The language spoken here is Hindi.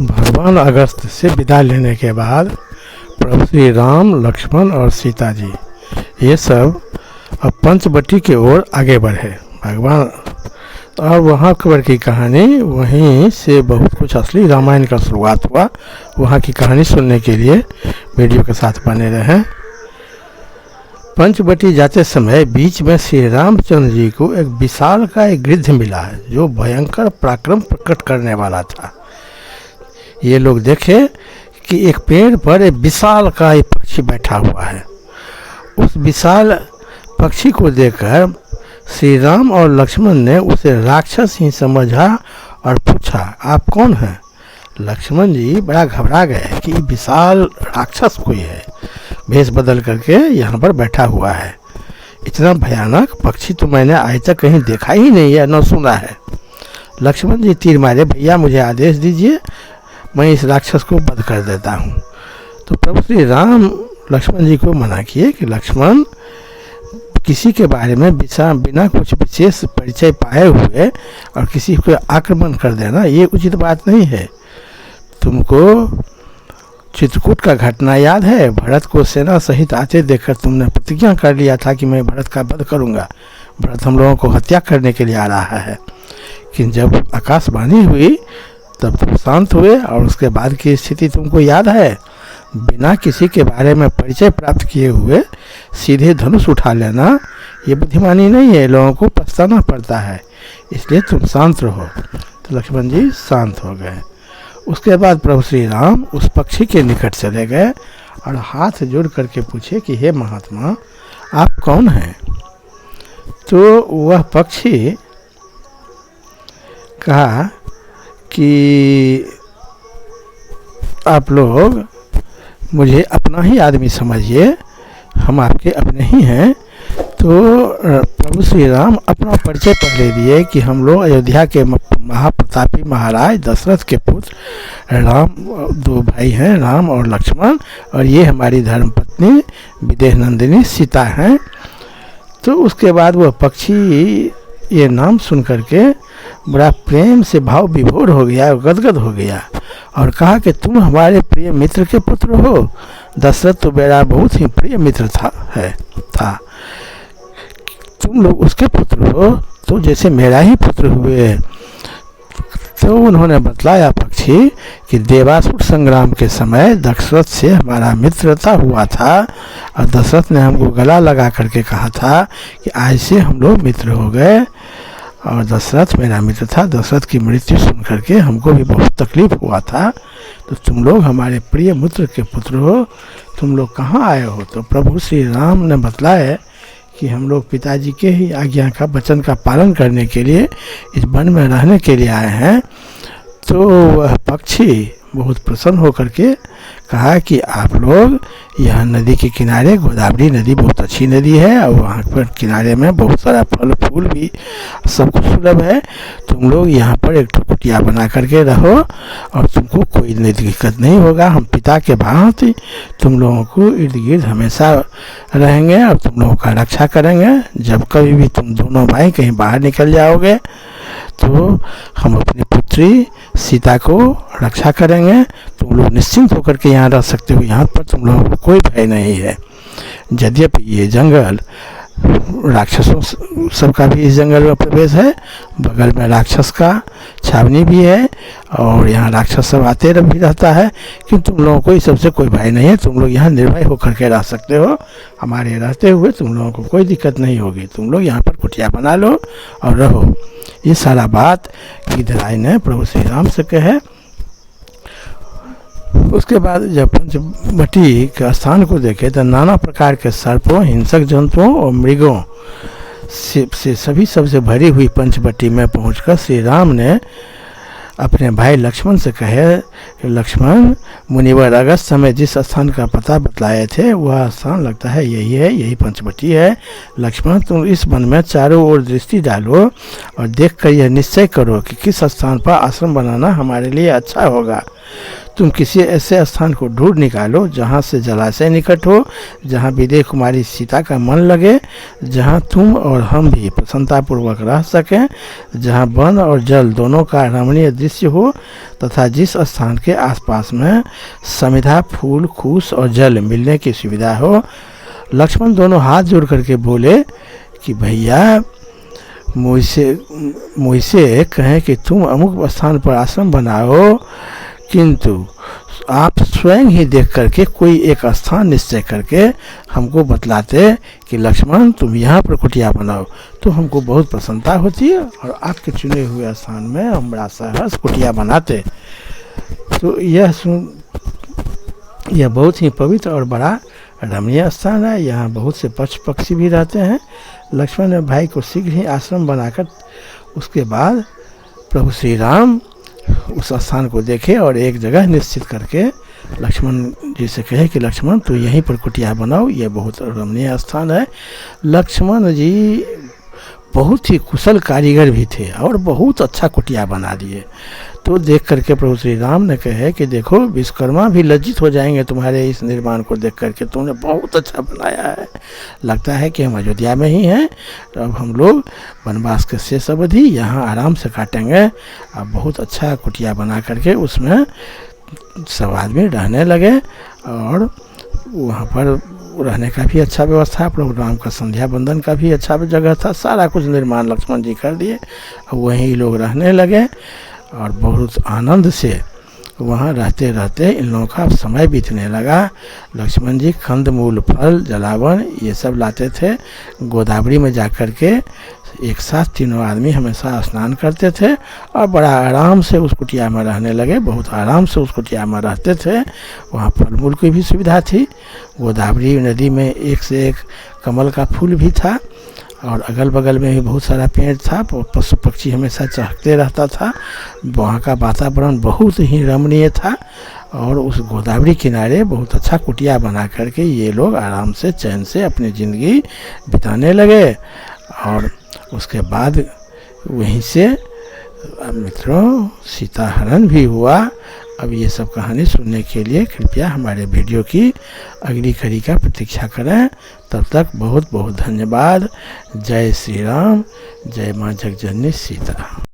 भगवान अगस्त से विदा लेने के बाद प्रभु श्री राम, लक्ष्मण और सीता जी ये सब अब पंचवटी की ओर आगे बढ़े। भगवान और वहाँ अकबर की कहानी, वहीं से बहुत कुछ असली रामायण का शुरुआत हुआ। वहाँ की कहानी सुनने के लिए वीडियो के साथ बने रहें। पंचवटी जाते समय बीच में श्री रामचंद्र जी को एक विशाल का एक गिद्ध मिला है, जो भयंकर पराक्रम प्रकट करने वाला था। ये लोग देखे कि एक पेड़ पर एक विशाल का एक पक्षी बैठा हुआ है। उस विशाल पक्षी को देखकर श्री राम और लक्ष्मण ने उसे राक्षस ही समझा और पूछा, आप कौन हैं? लक्ष्मण जी बड़ा घबरा गए कि विशाल राक्षस कोई है, भेष बदल करके यहाँ पर बैठा हुआ है। इतना भयानक पक्षी तो मैंने आज तक कहीं देखा ही नहीं है, न सुना है। लक्ष्मण जी तीर मारे, भैया मुझे आदेश दीजिए, मैं इस राक्षस को वध कर देता हूँ। तो प्रभु श्री राम लक्ष्मण जी को मना किए कि लक्ष्मण, किसी के बारे में बिना कुछ विशेष परिचय पाए हुए और किसी को आक्रमण कर देना ये उचित बात नहीं है। तुमको चित्रकूट का घटना याद है? भरत को सेना सहित आते देखकर तुमने प्रतिज्ञा कर लिया था कि मैं भरत का वध करूंगा। भरत हम लोगों को हत्या करने के लिए आ रहा है। लेकिन जब आकाशवाणी हुई तब तुम शांत हुए, और उसके बाद की स्थिति तुमको याद है। बिना किसी के बारे में परिचय प्राप्त किए हुए सीधे धनुष उठा लेना ये बुद्धिमानी नहीं है, लोगों को पछताना पड़ता है। इसलिए तुम शांत रहो। तो लक्ष्मण जी शांत हो गए। उसके बाद प्रभु श्री राम उस पक्षी के निकट चले गए और हाथ जोड़ करके पूछे कि हे महात्मा, आप कौन हैं? तो वह पक्षी कहा कि आप लोग मुझे अपना ही आदमी समझिए, हम आपके अपने ही हैं। तो प्रभु श्री राम अपना परिचय पहले दिए कि हम लोग अयोध्या के महाप्रतापी महाराज दशरथ के पुत्र राम, दो भाई हैं, राम और लक्ष्मण, और ये हमारी धर्मपत्नी विदेह नंदिनी सीता हैं। तो उसके बाद वह पक्षी ये नाम सुन करके बड़ा प्रेम से भाव विभोर हो गया, गदगद हो गया और कहा कि तुम हमारे प्रिय मित्र के पुत्र हो। दशरथ तो मेरा बहुत ही प्रिय मित्र था। तुम लोग उसके पुत्र हो तो जैसे मेरा ही पुत्र हुए। तो उन्होंने बतलाया पक्षी कि देवासुर संग्राम के समय दशरथ से हमारा मित्रता हुआ था और दशरथ ने हमको गला लगा करके कहा था कि आज से हम लोग मित्र हो गए, और दशरथ मेरा मित्र था। दशरथ की मृत्यु सुन करके हमको भी बहुत तकलीफ हुआ था। तो तुम लोग हमारे प्रिय मित्र के पुत्र हो, तुम लोग कहाँ आए हो? तो प्रभु श्री राम ने बतलाया कि हम लोग पिताजी के ही आज्ञा का, वचन का पालन करने के लिए इस वन में रहने के लिए आए हैं। तो वह पक्षी बहुत प्रसन्न होकर के कहा कि आप लोग यहाँ नदी के किनारे, गोदावरी नदी बहुत अच्छी नदी है और वहाँ पर किनारे में बहुत सारा फल फूल भी सब कुछ सुलभ है। तुम लोग यहाँ पर एक कुटिया बना करके रहो और तुमको कोई दिक्कत नहीं होगा। हम पिता के भांति तुम लोगों को इर्द गिर्द हमेशा रहेंगे और तुम लोगों का रक्षा करेंगे। जब कभी भी तुम दोनों भाई कहीं बाहर निकल जाओगे तो हम अपनी पुत्री सीता को रक्षा करेंगे। तुम लोग निश्चिंत होकर के यहाँ रह सकते हो, यहाँ पर तुम लोगों को कोई भय नहीं है। यद्यपि ये जंगल राक्षसों सबका भी इस जंगल में प्रवेश है, बगल में राक्षस का छावनी भी है और यहाँ राक्षस सब आते भी रहता है, किंतु तुम लोगों को इस सबसे कोई भय नहीं है। तुम लोग यहाँ निर्भय होकर के रह सकते हो। हमारे रहते हुए तुम लोगों को कोई दिक्कत नहीं होगी। तुम लोग यहाँ पर कुटिया बना लो और रहो। ये सारा बात गिद्धराज ने प्रभु श्री राम से कहे। उसके बाद जब पंचवटी के स्थान को देखे तो नाना प्रकार के सर्पों, हिंसक जंतुओं और मृगों से सभी सबसे भरी हुई पंचवटी में पहुंचकर श्री राम ने अपने भाई लक्ष्मण से कहे कि लक्ष्मण, मुनिवर अगस्त हमें जिस स्थान का पता बतलाए थे वह स्थान लगता है यही है, यही पंचवटी है। लक्ष्मण, तुम इस वन में चारों ओर दृष्टि डालो और देखकर यह निश्चय करो कि किस स्थान पर आश्रम बनाना हमारे लिए अच्छा होगा। तुम किसी ऐसे स्थान को ढूंढ निकालो जहाँ से जलाशय निकट हो, जहाँ विदेह कुमारी सीता का मन लगे, जहाँ तुम और हम भी प्रसन्नतापूर्वक रह सकें, जहाँ वन और जल दोनों का रमणीय दृश्य हो तथा जिस स्थान के आसपास में समिधा, फूल, खूस और जल मिलने की सुविधा हो। लक्ष्मण दोनों हाथ जोड़ करके बोले कि भैया मुझसे कहें कि तुम अमुक स्थान पर आश्रम बनाओ, किंतु आप स्वयं ही देख करके कोई एक स्थान निश्चय करके हमको बतलाते कि लक्ष्मण तुम यहाँ पर कुटिया बनाओ, तो हमको बहुत प्रसन्नता होती है और आपके चुने हुए स्थान में हम बड़ा सहर्ष कुटिया बनाते। तो यह बहुत ही पवित्र और बड़ा रमणीय स्थान है। यहाँ बहुत से पशु पक्षी भी रहते हैं। लक्ष्मण ने भाई को शीघ्र ही आश्रम बनाकर उसके बाद प्रभु श्री राम उस स्थान को देखे और एक जगह निश्चित करके लक्ष्मण जी से कहे कि लक्ष्मण तो यहीं पर कुटिया बनाओ, ये बहुत रमणीय स्थान है। लक्ष्मण जी बहुत ही कुशल कारीगर भी थे और बहुत अच्छा कुटिया बना दिए। तो देख करके प्रभु श्री राम ने कहे कि देखो विश्वकर्मा भी लज्जित हो जाएंगे तुम्हारे इस निर्माण को देख करके, तुमने बहुत अच्छा बनाया है। लगता है कि हम अयोध्या में ही हैं, तो अब हम लोग वनवास के शेष अवधि यहाँ आराम से काटेंगे। अब बहुत अच्छा कुटिया बना करके उसमें सब आदमी रहने लगे और वहाँ पर रहने का भी अच्छा व्यवस्था, प्रभु राम का संध्या बंदन का भी अच्छा जगह था। सारा कुछ निर्माण लक्ष्मण जी कर दिए और वहीं लोग रहने लगे और बहुत आनंद से वहाँ रहते रहते इन लोगों का समय बीतने लगा। लक्ष्मण जी कंदमूल, फल, जलावन ये सब लाते थे। गोदावरी में जा कर के एक साथ तीनों आदमी हमेशा स्नान करते थे और बड़ा आराम से उस कुटिया में रहने लगे। बहुत आराम से उस कुटिया में रहते थे। वहाँ फल मूल की भी सुविधा थी। गोदावरी नदी में एक से एक कमल का फूल भी था और अगल बगल में भी बहुत सारा पेड़ था। पशु पक्षी हमेशा चहकते रहता था। वहाँ का वातावरण बहुत ही रमणीय था और उस गोदावरी किनारे बहुत अच्छा कुटिया बना करके ये लोग आराम से चैन से अपनी ज़िंदगी बिताने लगे। और उसके बाद वहीं से मित्रों सीता हरण भी हुआ। अब ये सब कहानी सुनने के लिए कृपया हमारे वीडियो की अगली कड़ी का प्रतीक्षा करें। तब तक बहुत बहुत धन्यवाद। जय श्री राम, जय माँ जगजननी सीता।